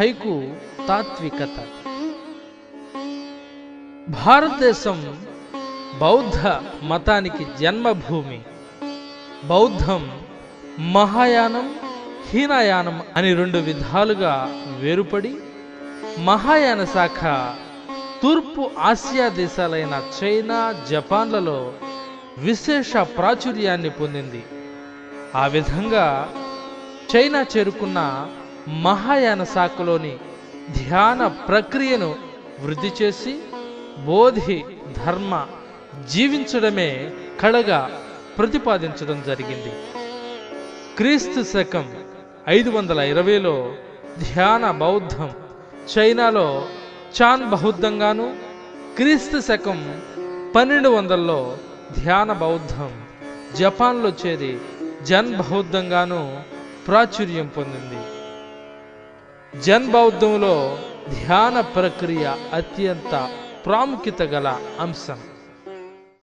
Haiku తాత్వికత. భారతదేశం బౌద్ధ మతానికి జన్మభూమి. బౌద్ధం మహాయానం, హీనయానం అని 2 విధాలుగా వేరుపడి మహాయాన శాఖ తూర్పు ఆసియా దేశాలైన చైనా, జపాన్లలో విశేష ప్రాచుర్యాన్ని పొందింది. ఆ విధంగా చైనా చేరుకున్న మహాయాన శాఖలోని ధ్యాన ప్రక్రియను వృద్ధి చేసి బోధి ధర్మ జీవించడమే కళగా ప్రతిపాదించడం జరిగింది. క్రీస్తు శకం 520లో ధ్యాన బౌద్ధం చైనాలో చాన్ బౌద్ధంగాను, క్రీస్తు శకం 1200లో ధ్యాన బౌద్ధం జపాన్లో చేరి జన్ బౌద్ధంగాను ప్రాచుర్యం పొందింది. జన్ బౌద్ధంలో ధ్యాన ప్రక్రియ అత్యంత ప్రాముఖ్యత గల అంశం.